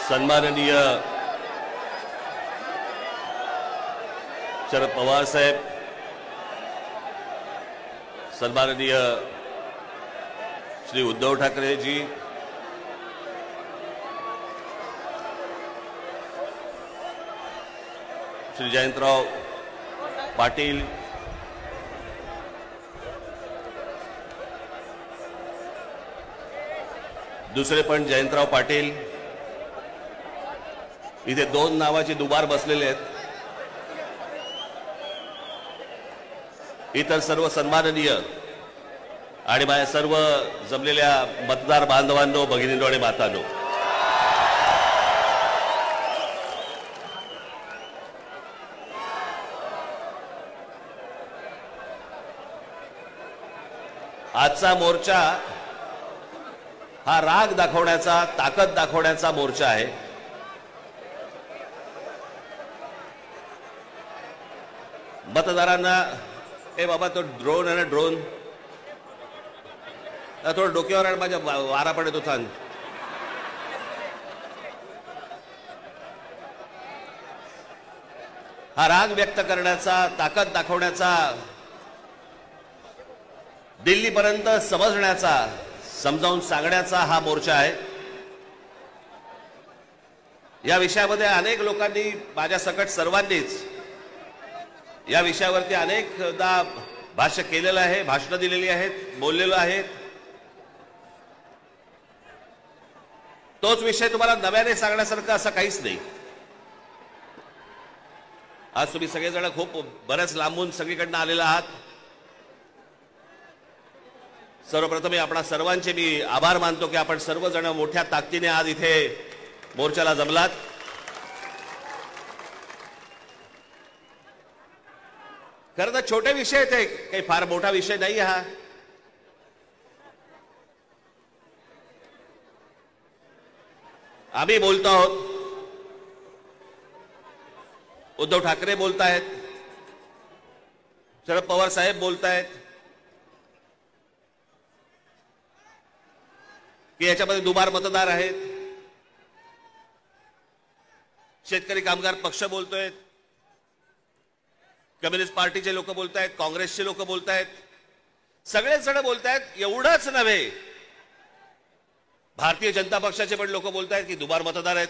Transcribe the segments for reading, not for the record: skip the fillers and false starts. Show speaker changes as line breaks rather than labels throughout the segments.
सन्माननीय शरद पवार साहेब, सन्माननीय श्री उद्धव ठाकरे जी, श्री जयंतराव पाटील, दुसरे पण जयंतराव पाटील, इथे दोन नावाचे दुबार बसलेले आहेत. इतर सर्व सन्माननीय आणि माझ्या सर्व जमलेल्या मतदार बांधवांनो, भगिनींनो आणि मातांनो, आजचा मोर्चा हा राग दाखवण्याचा, ताकद दाखवण्याचा मोर्चा आहे. मतदारांना ए बाबा तो ड्रोन आहे ना, ड्रोन थोडं डोक्यावर आणि माझ्या वारा पण येतो थांब. हा राग व्यक्त करण्याचा, ताकद दाखवण्याचा, दिल्लीपर्यंत समजण्याचा, समजावून सांगण्याचा हा मोर्चा आहे. या विषयामध्ये अनेक लोकांनी, माझ्या सकट सर्वांनीच या विषयावरती अनेकदा भाष्य केलेलं आहे, भाषणं दिलेली आहेत, बोललेलो आहेत. तोच विषय तुम्हाला नव्याने सांगण्यासारखं असं काहीच नाही. आज तुम्ही सगळेजण खूप बऱ्याच लांबून सगळीकडनं आलेला आहात. सर्वप्रथम आपणा सर्वांचे मी आभार मानतो की आपण सर्वजण मोठ्या ताकदीने आज इथे मोर्चाला जमलात. खरं तर छोटे विषय आहेत, काही फार मोठा विषय नाही हा. आम्ही बोलतो आहोत, उद्धव ठाकरे बोलतायत, शरद पवार साहेब बोलतायत की याच्यामध्ये दुबार मतदार आहेत. शेतकरी कामगार पक्ष बोलतोय, कम्युनिस्ट पार्टीचे लोक बोलतायत, काँग्रेसचे लोक बोलतायत, सगळेच जण बोलतायत. एवढंच नव्हे, भारतीय जनता पक्षाचे पण लोक बोलतायत की दुबार मतदार आहेत.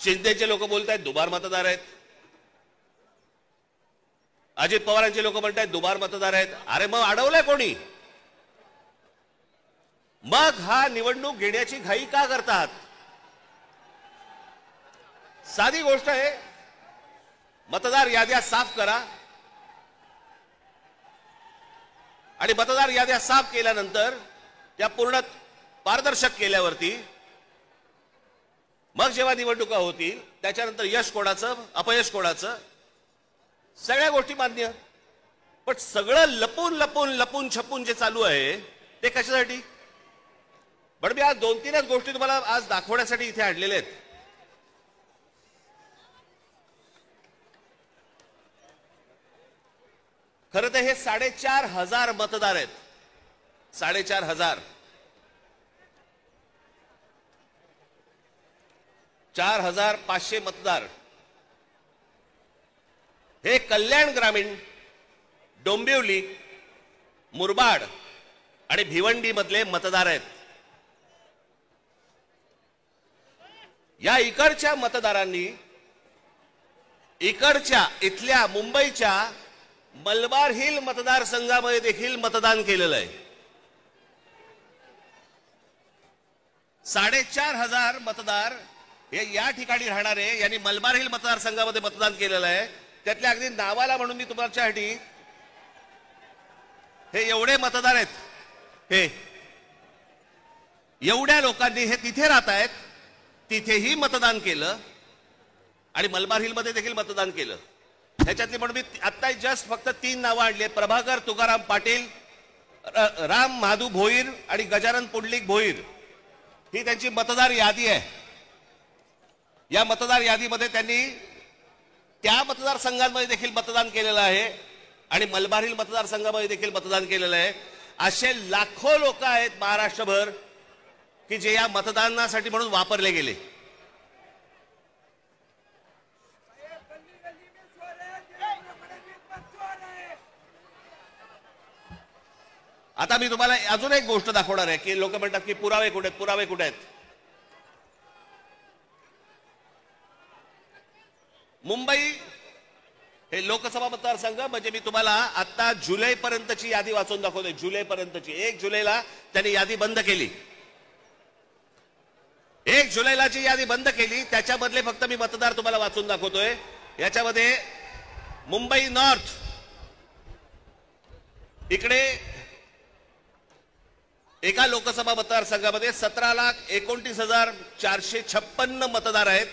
शिंदेचे लोक बोलतायत दुबार मतदार आहेत. अजित पवारांचे लोक म्हणतायत दुबार मतदार आहेत. अरे मग अडवलंय कोणी? मग हा निवडणूक घेण्याची घाई का करतात? साधी गोष्ट आहे, मतदार याद्या साफ करा आणि मतदार याद्या साफ केल्यानंतर त्या पूर्ण पारदर्शक केल्यावरती मग जेव्हा निवडणुका होतील त्याच्यानंतर यश कोणाचं, अपयश कोणाचं, सगळ्या गोष्टी मान्य. पण सगळं लपून लपून लपून छपून जे चालू आहे ते कशासाठी? पण मी आज दोन तीनच गोष्टी तुम्हाला आज दाखवण्यासाठी इथे आणलेल्या आहेत. खरं तर हे 4,500 मतदार आहेत. 4,500 4,500 मतदार हे कल्याण ग्रामीण, डोंबिवली, मुरबाड आणि भिवंडी मधले मतदार आहेत. या इकडच्या मतदारांनी इथल्या मुंबईच्या मलबार हिल मतदारसंघामध्ये देखील मतदान केलेलं आहे. 4,500 मतदार हे या ठिकाणी राहणारे यांनी मलबार हिल मतदारसंघामध्ये मतदान केलेलं आहे. त्यातल्या अगदी नावाला म्हणून मी तुमच्यासाठी हे एवढे मतदार आहेत, हे एवढ्या लोकांनी हे तिथे राहत आहेत, तिथेही मतदान केलं आणि मलबार हिल मध्ये देखील मतदान केलं. ह्याच्यातली म्हणून मी आता जस्ट फक्त 3 नावं आणली आहेत. प्रभाकर तुकाराम पाटील, राम महादू भोईर आणि गजानन पुंडलिक भोईर. ही त्यांची मतदार यादी आहे. या मतदार यादीमध्ये त्यांनी त्या मतदारसंघांमध्ये देखील मतदान केलेलं आहे आणि मलबार हिल मतदारसंघामध्ये देखील मतदान केलेलं आहे. असे लाखो लोक आहेत महाराष्ट्रभर की जे या मतदानासाठी म्हणून वापरले गेले. आता मी तुम्हाला अजून एक गोष्ट दाखवणार आहे की लोक म्हणतात की पुरावे कुठे आहेत, पुरावे कुठे आहेत. मुंबई हे लोकसभा मतदारसंघ म्हणजे मी तुम्हाला आता जुलै पर्यंतची यादी वाचून दाखवतोय. जुलै पर्यंतची. 1 जुलैला त्यांनी यादी बंद केली. 1 जुलैला जी यादी बंद केली त्याच्यामधले फक्त मी मतदार तुम्हाला वाचून दाखवतोय. याच्यामध्ये मुंबई नॉर्थ इकडे एका लोकसभा मतदारसंघामध्ये 17,29,456 मतदार आहेत.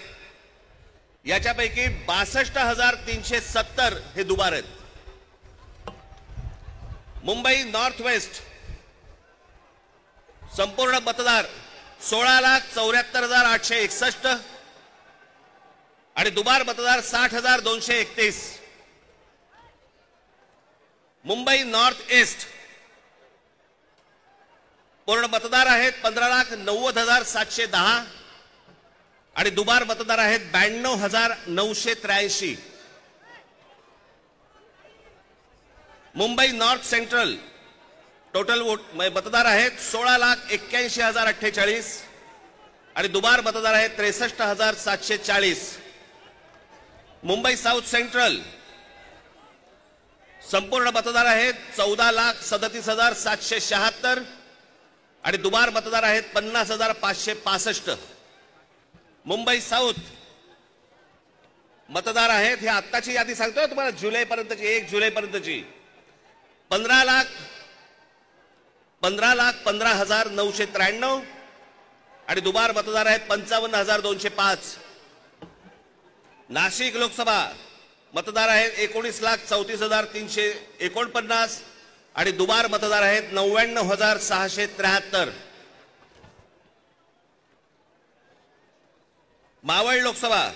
याच्यापैकी 62,370 हे दुबार आहेत. मुंबई नॉर्थ वेस्ट संपूर्ण मतदार 16,74,861 आणि दुबार मतदार 60,231. मुंबई नॉर्थ ईस्ट पूर्ण मतदार आहेत 15,90,710 आणि दुबार मतदार आहेत 92,983. मुंबई नॉर्थ सेंट्रल टोटल मतदार आहेत 16,81,048 आणि दुबार मतदार आहेत 63,740. मुंबई साऊथ सेंट्रल संपूर्ण मतदार आहेत 14,37,776 आणि दुबार मतदार आहेत 50,565. मुंबई साऊथ मतदार आहेत, हे आत्ताची यादी सांगतोय तुम्हाला, जुलै पर्यंतची, 1 जुलै पर्यंतची, 15,15,15,993 आणि दुबार मतदार आहेत 55,205. नाशिक लोकसभा मतदार आहेत 19,34,349 आणि दुबार मतदार आहेत 99,673. मावळ लोकसभा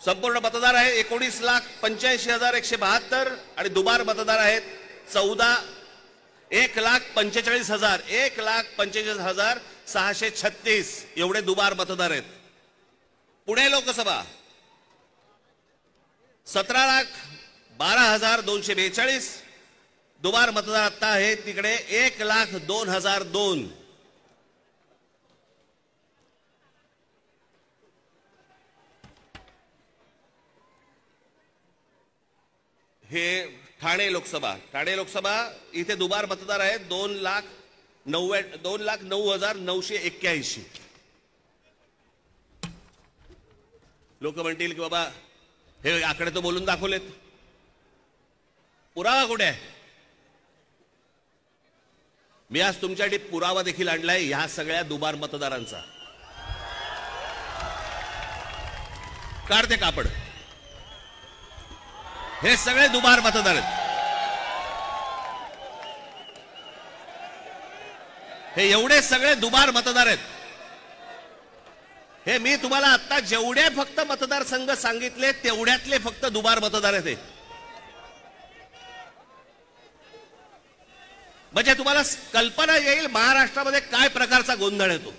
संपूर्ण मतदार आहे 19,85,172 आणि दुबार मतदार आहेत 1,45,636 एवढे दुबार मतदार आहेत. पुणे लोकसभा 17,12,242 दुबार मतदार आता आहे तिकडे 1,02,002. हे ठाणे लोकसभा इथे दुबार मतदार आहेत 2,09,981. लोक म्हणतील की बाबा हे आकडे तो बोलून दाखवलेत, पुरावा कुठे आहे? मी आज तुमच्यासाठी पुरावा देखील आणलाय ह्या सगळ्या दुबार मतदारांचा. काढते कापड. हे सगळे दुबार मतदार आहेत. हे एवढे सगळे दुबार मतदार आहेत. हे मी तुम्हाला आता जेवढे फक्त मतदारसंघ सांगितले तेवढ्यातले फक्त दुबार मतदार आहेत. म्हणजे तुम्हाला कल्पना येईल महाराष्ट्रामध्ये काय प्रकारचा गोंधळ येतो.